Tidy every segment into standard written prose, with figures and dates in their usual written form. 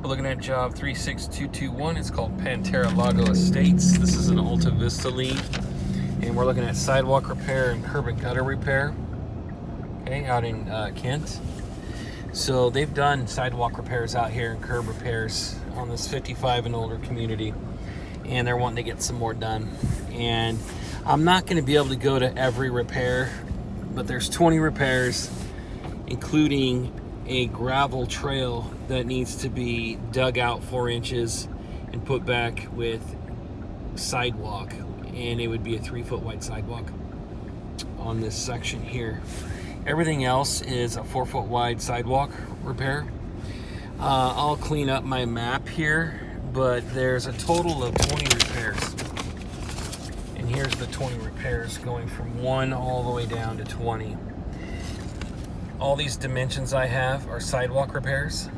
We're looking at job 36221. It's called Pantera Lago Estates. This is an Alta Vista lien. And we're looking at sidewalk repair and curb and gutter repair. Okay, out in Kent. So they've done sidewalk repairs out here and curb repairs on this 55 and older community. And they're wanting to get some more done. And I'm not going to be able to go to every repair, but there's 20 repairs, including a gravel trail that needs to be dug out 4 inches and put back with sidewalk, and it would be a 3-foot wide sidewalk on this section here. Everything else is a 4-foot wide sidewalk repair. I'll clean up my map here, but there's a total of 20 repairs, and here's the 20 repairs going from 1 all the way down to 20. All these dimensions I have are sidewalk repairs,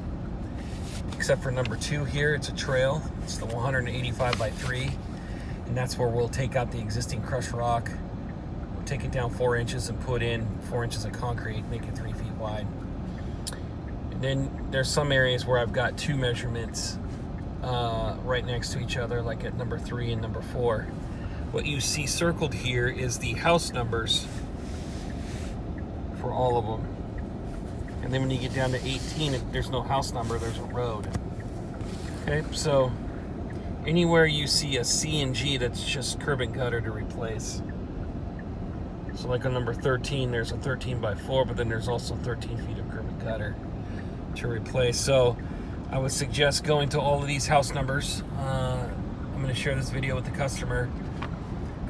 except for number 2 here. It's a trail. It's the 185 by 3, and that's where we'll take out the existing crushed rock. We'll take it down 4 inches and put in 4 inches of concrete, make it 3 feet wide. And then there's some areas where I've got 2 measurements right next to each other, like at number 3 and number 4. What you see circled here is the house numbers for all of them. And then when you get down to 18, there's no house number, there's a road. Okay, so anywhere you see a C and G, that's just curb and gutter to replace. So like on number 13, there's a 13 by 4, but then there's also 13 feet of curb and gutter to replace. So I would suggest going to all of these house numbers. I'm going to share this video with the customer.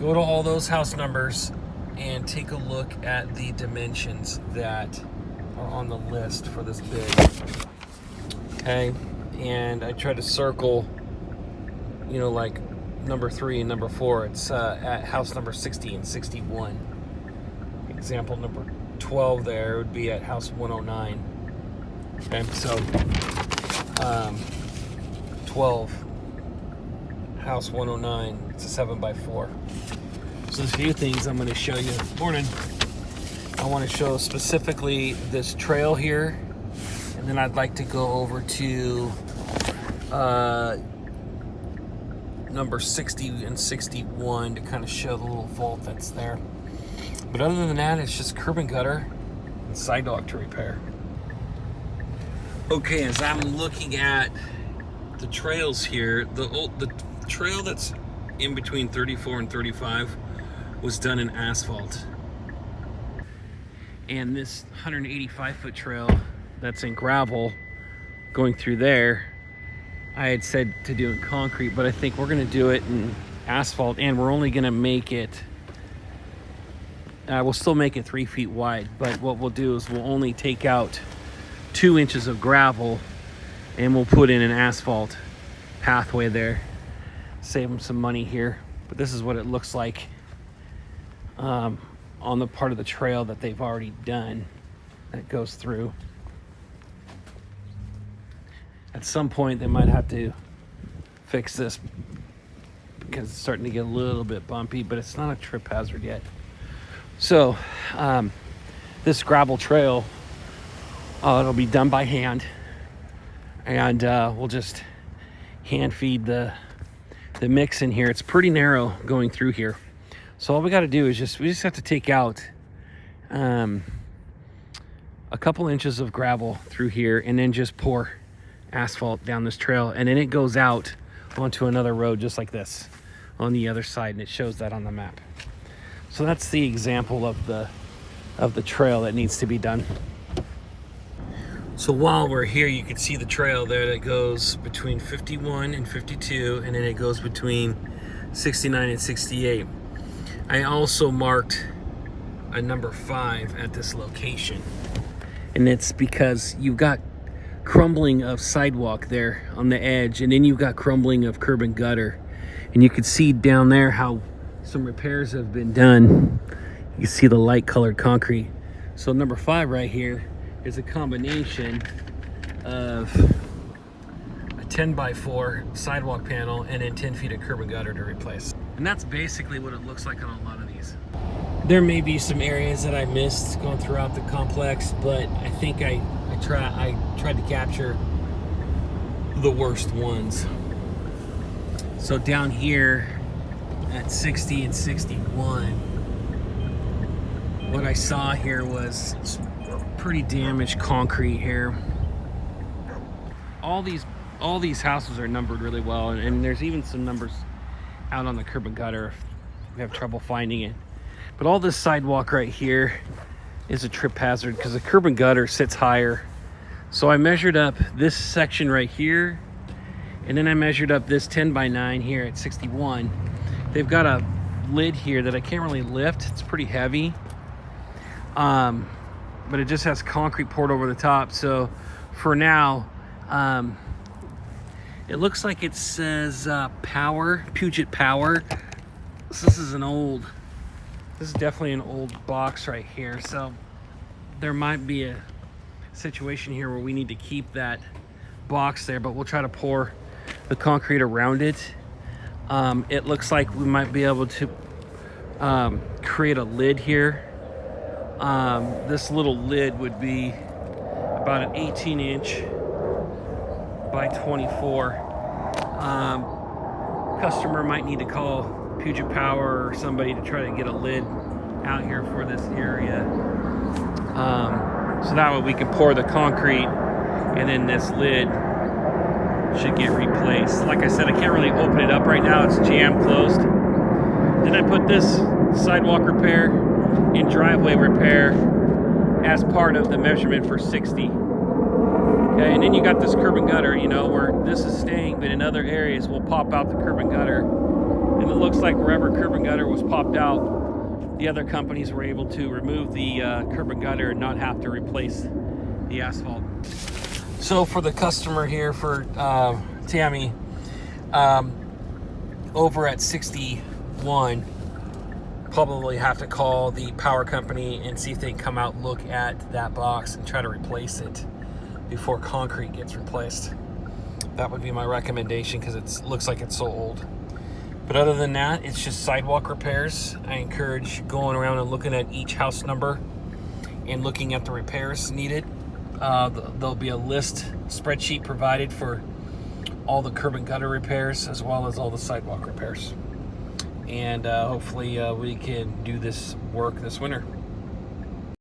Go to all those house numbers and take a look at the dimensions that are on the list for this bid. Okay, and I try to circle, you know, like number 3 and number 4. It's at house number 60 and 61. Example number 12 there would be at house 109. Okay, so 12, house 109. It's a 7 by 4. So there's a few things I'm going to show you. Morning. I want to show specifically this trail here, and then I'd like to go over to number 60 and 61 to kind of show the little vault that's there. But other than that, it's just curb and gutter and sidewalk to repair. Okay, as I'm looking at the trails here, the trail that's in between 34 and 35 was done in asphalt. And this 185-foot trail that's in gravel going through there, I had said to do in concrete, but I think we're going to do it in asphalt, and we're only going to make it, we'll still make it 3 feet wide, but what we'll do is we'll only take out 2 inches of gravel, and we'll put in an asphalt pathway there. Save them some money here, but this is what it looks like on the part of the trail that they've already done that goes through. At some point they might have to fix this because it's starting to get a little bit bumpy, but it's not a trip hazard yet. So this gravel trail, it'll be done by hand, and we'll just hand feed the mix in here. It's pretty narrow going through here. So all we got to do is we just have to take out a couple inches of gravel through here, and then just pour asphalt down this trail, and then it goes out onto another road just like this on the other side, and it shows that on the map. So that's the example of the trail that needs to be done. So while we're here, you can see the trail there that goes between 51 and 52, and then it goes between 69 and 68. I also marked a number 5 at this location, and it's because you've got crumbling of sidewalk there on the edge, and then you've got crumbling of curb and gutter, and you can see down there how some repairs have been done. You can see the light colored concrete. So number 5 right here is a combination of a 10 by 4 sidewalk panel and then 10 feet of curb and gutter to replace. And that's basically what it looks like on a lot of these. There may be some areas that I missed going throughout the complex, but I think I tried to capture the worst ones. So down here at 60 and 61, what I saw here was pretty damaged concrete here. All these houses are numbered really well, and there's even some numbers out on the curb and gutter if we have trouble finding it. But all this sidewalk right here is a trip hazard because the curb and gutter sits higher. So I measured up this section right here, and then I measured up this 10 by 9 here at 61. They've got a lid here that I can't really lift. It's pretty heavy, but it just has concrete poured over the top. So for now, it looks like it says Power, Puget Power. So this is definitely an old box right here. So there might be a situation here where we need to keep that box there, but we'll try to pour the concrete around it. It looks like we might be able to create a lid here. This little lid would be about an 18-inch by 24. Customer might need to call Puget Power or somebody to try to get a lid out here for this area. So that way we can pour the concrete, and then this lid should get replaced. Like I said, I can't really open it up right now. It's jammed closed. Then I put this sidewalk repair and driveway repair as part of the measurement for 60. Okay, and then you got this curb and gutter, you know, where this is staying, but in other areas we'll pop out the curb and gutter. And it looks like wherever curb and gutter was popped out, the other companies were able to remove the curb and gutter and not have to replace the asphalt. So for the customer here, for Tammy, over at 61, probably have to call the power company and see if they can come out, look at that box and try to replace it before concrete gets replaced. That would be my recommendation because it looks like it's so old. But other than that, it's just sidewalk repairs. I encourage going around and looking at each house number and looking at the repairs needed. There'll be a list spreadsheet provided for all the curb and gutter repairs as well as all the sidewalk repairs. And hopefully we can do this work this winter.